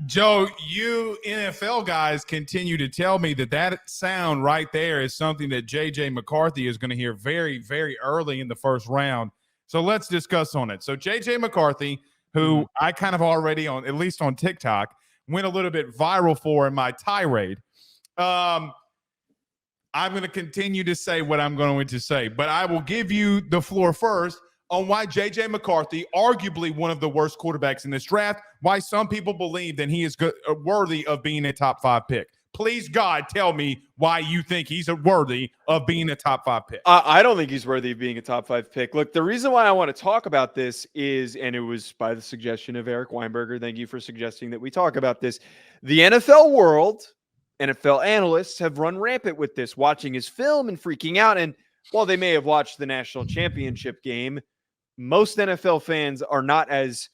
Joe, you NFL guys continue to tell me that sound right there is something that JJ McCarthy is going to hear very, very early in the first round. So let's discuss on it. So JJ McCarthy, who I kind of already on, at least on TikTok, went a little bit viral for in my tirade. I'm going to continue to say what I'm going to say, but I will give you the floor first on why J.J. McCarthy, arguably one of the worst quarterbacks in this draft, why some people believe that he is worthy of being a top 5 pick. Please, God, tell me why you think he's worthy of being a top 5 pick. I don't think he's worthy of being a top 5 pick. Look, the reason why I want to talk about this is, and it was by the suggestion of Eric Weinberger, thank you for suggesting that we talk about this. The NFL world, NFL analysts have run rampant with this, watching his film and freaking out. And while they may have watched the national championship game, most NFL fans are not as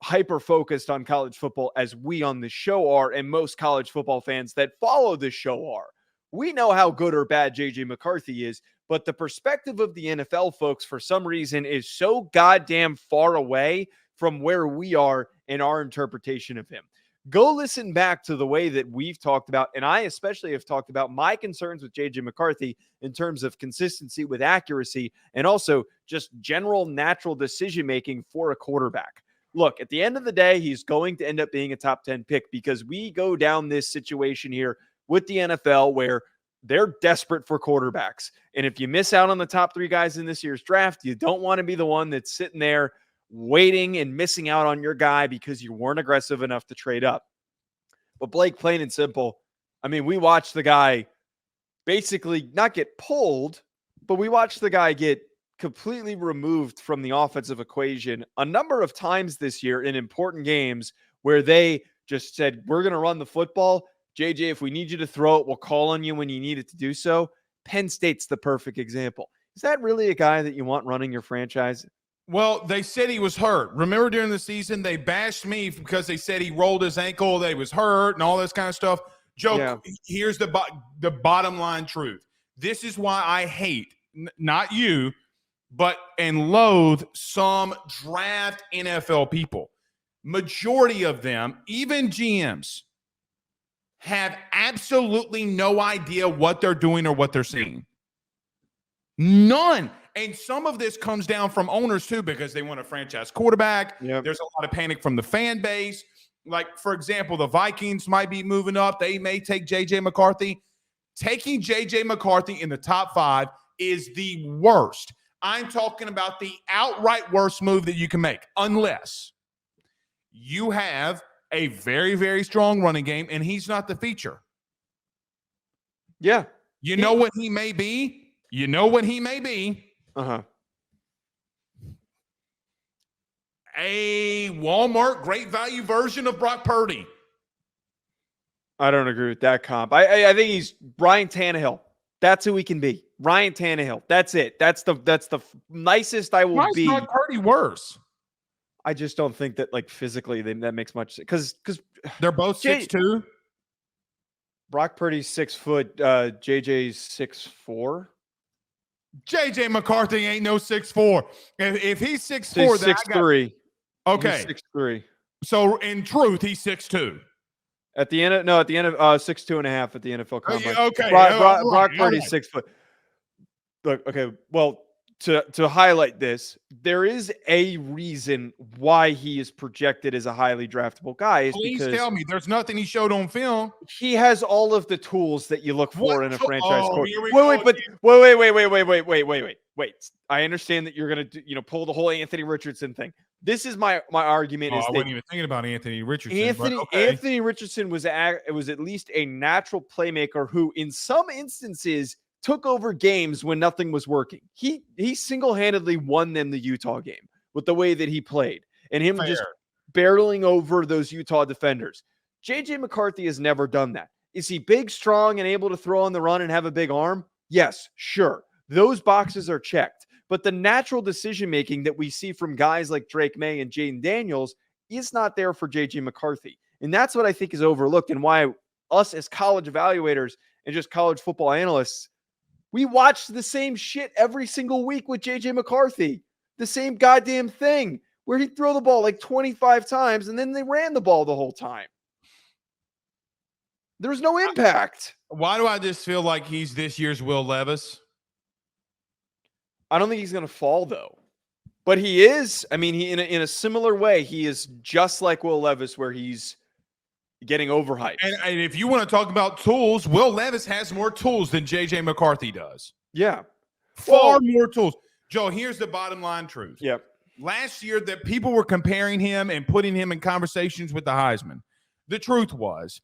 hyper-focused on college football as we on this show are, and most college football fans that follow this show are. We know how good or bad JJ McCarthy is, but the perspective of the NFL folks, for some reason, is so goddamn far away from where we are in our interpretation of him. Go listen back to the way that we've talked about, and I especially have talked about my concerns with JJ McCarthy in terms of consistency with accuracy and also just general natural decision-making for a quarterback. Look, at the end of the day, he's going to end up being a top 10 pick because we go down this situation here with the NFL where they're desperate for quarterbacks. And if you miss out on the top 3 guys in this year's draft, you don't want to be the one that's sitting there waiting and missing out on your guy because you weren't aggressive enough to trade up. But Blake, plain and simple, I mean, we watched the guy basically not get pulled, but we watched the guy get completely removed from the offensive equation a number of times this year in important games where they just said, we're going to run the football. JJ, if we need you to throw it, we'll call on you when you need it to do so. Penn State's the perfect example. Is that really a guy that you want running your franchise? Well, they said he was hurt. Remember during the season, they bashed me because they said he rolled his ankle, that he was hurt, and all this kind of stuff. Joe, Here's the bottom line truth. This is why I hate, not you, but and loathe some draft NFL people. Majority of them, even GMs, have absolutely no idea what they're doing or what they're seeing. None. And some of this comes down from owners too, because they want a franchise quarterback. Yep. There's a lot of panic from the fan base. Like, for example, the Vikings might be moving up. They may take JJ McCarthy. Taking JJ McCarthy in the top 5 is the worst. I'm talking about the outright worst move that you can make, unless you have a very, very strong running game and he's not the feature. Yeah. You know what he may be? You know what he may be? A Walmart great value version of Brock Purdy. I don't agree with that comp. I think he's Ryan Tannehill. That's who he can be. Ryan Tannehill. That's it. That's the nicest I will be. Why is Brock Purdy worse? I just don't think that, like, physically that makes much sense. Because they're both 6'2". Brock Purdy's 6 foot. JJ's 6'4". JJ McCarthy ain't no 6'4". If he's 6'4", then 6'3". Okay, 6'3". So in truth, he's 6'2". At the end of 6'2.5" at the NFL Combine. Okay, Brock Purdy's 6 foot. Look, okay. Well, to highlight this, there is a reason why he is projected as a highly draftable guy. Please tell me there's nothing he showed on film. He has all of the tools that you look for in a franchise quarterback. Wait. I understand that you're going to pull the whole Anthony Richardson thing. This is my argument. I wasn't even thinking about Anthony Richardson. Anthony Richardson was at least a natural playmaker who, in some instances, took over games when nothing was working. He single-handedly won them the Utah game with the way that he played and him just barreling over those Utah defenders. JJ McCarthy has never done that. Is he big, strong, and able to throw on the run and have a big arm? Yes, sure. Those boxes are checked. But the natural decision-making that we see from guys like Drake May and Jaden Daniels is not there for JJ McCarthy. And that's what I think is overlooked and why us as college evaluators and just college football analysts, we watch the same shit every single week with JJ McCarthy. The same goddamn thing where he'd throw the ball like 25 times and then they ran the ball the whole time. There's no impact. Why do I just feel like he's this year's Will Levis? I don't think he's going to fall, though. But he is. I mean, he in a similar way, he is just like Will Levis, where he's getting overhyped. And if you want to talk about tools, Will Levis has more tools than JJ McCarthy does. Yeah. Far more tools. Joe, here's the bottom line truth. Yep. Last year that people were comparing him and putting him in conversations with the Heisman. The truth was,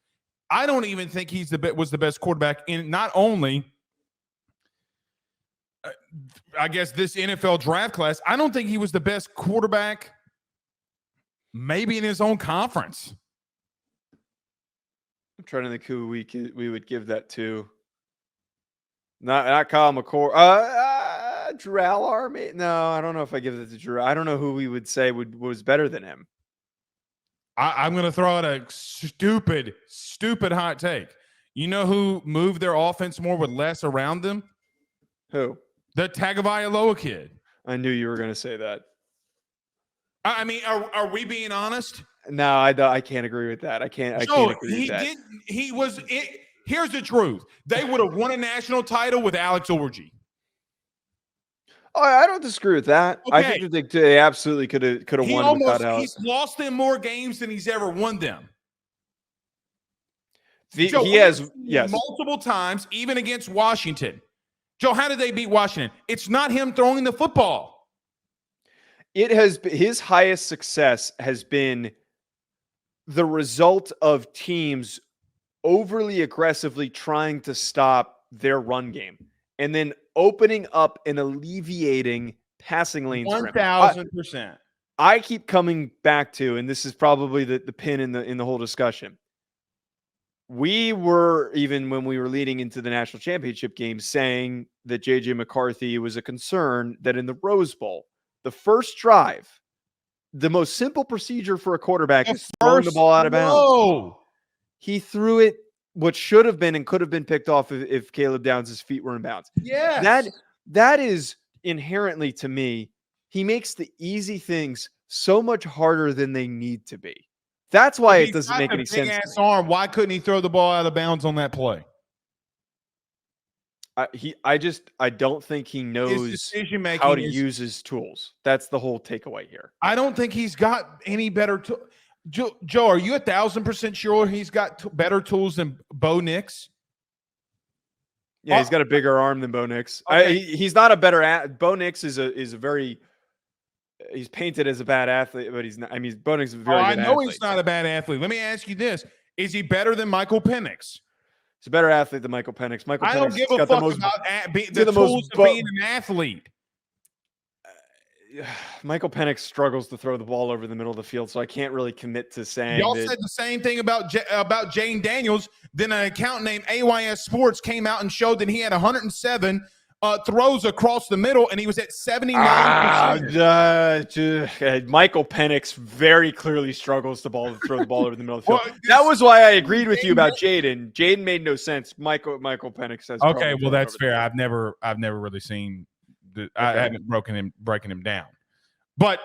I don't even think was the best quarterback in not only I guess this NFL draft class. I don't think he was the best quarterback maybe in his own conference. I'm trying to think who we would give that to. Not Kyle McCord. Drew Allar. No, I don't know if I give it to Drew. I don't know who we would say was better than him. I'm going to throw out a stupid hot take. You know who moved their offense more with less around them? Who? The Tagovailoa kid. I knew you were going to say that. I mean, are we being honest? No, I can't agree with that. I can't agree with that. Here's the truth. They would have won a national title with Alex Orji. Oh, I don't disagree with that. Okay. I think they absolutely could have won without Alex. He's lost them more games than he's ever won them. Joe, he has multiple times, even against Washington. Joe, how did they beat Washington? It's not him throwing the football. It has his highest success has been the result of teams overly aggressively trying to stop their run game and then opening up and alleviating passing lanes. 1,000%. I keep coming back to, and this is probably the pin in the whole discussion. We were, even when we were leading into the national championship game, saying that JJ McCarthy was a concern that in the Rose Bowl, the first drive, the most simple procedure for a quarterback is throwing the ball out of bounds. He threw it, what should have been and could have been picked off if Caleb Downs' feet were in bounds. Yes. That is inherently, to me, he makes the easy things so much harder than they need to be. That's why it doesn't make any sense. Big ass arm. Why couldn't he throw the ball out of bounds on that play? I don't think he knows how to use his tools. That's the whole takeaway here. I don't think he's got any better Joe, are you 1,000% sure he's got better tools than Bo Nix? Yeah, he's got a bigger arm than Bo Nix. Okay. He's not a better Bo Nix is a very he's painted as a bad athlete, but he's not. I mean, Bo Nix is a very good athlete. He's not a bad athlete. Let me ask you this. Is he better than Michael Penix? He's a better athlete than Michael Penix. I don't give a fuck about the tools of being an athlete. Michael Penix struggles to throw the ball over the middle of the field, so I can't really commit to saying. Y'all said the same thing about Jane Daniels. Then an account named AYS Sports came out and showed that he had 107 throws across the middle, and he was at 79%. Michael Penix very clearly struggles to throw the ball over the middle of the field. That was why I agreed with you about Jaden. Jaden made no sense. Michael Penix has. Okay, well that's fair. I've never really seen. I haven't breaking him down, but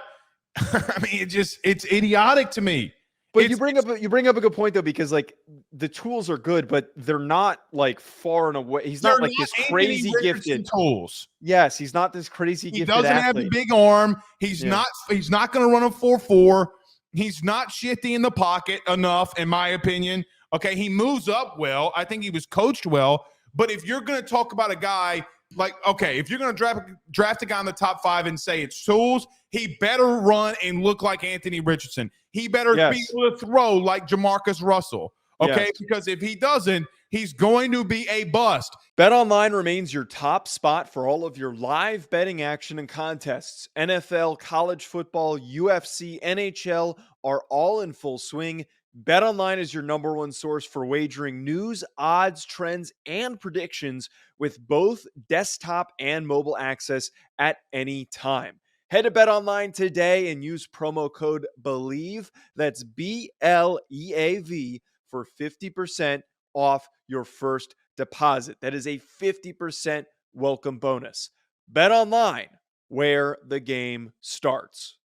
I mean, it's idiotic to me. But you bring up a good point though, because like the tools are good, but they're not like far and away. He's not like this crazy gifted tools. Yes, he's not this crazy gifted. He doesn't have a big arm. He's not going to run a 4.4. He's not shifty in the pocket enough, in my opinion. Okay, he moves up well. I think he was coached well. But if you're going to talk about a guy. Like, okay, if you're going to draft a guy in the top 5 and say it's tools, he better run and look like Anthony Richardson. He better be able to throw like Jamarcus Russell, okay? Yes. Because if he doesn't, he's going to be a bust. BetOnline remains your top spot for all of your live betting action and contests. NFL, college football, UFC, NHL are all in full swing. BetOnline is your number one source for wagering news, odds, trends, and predictions with both desktop and mobile access at any time. Head to BetOnline today and use promo code BELIEVE, that's BLEAV, for 50% off your first deposit. That is a 50% welcome bonus. BetOnline, where the game starts.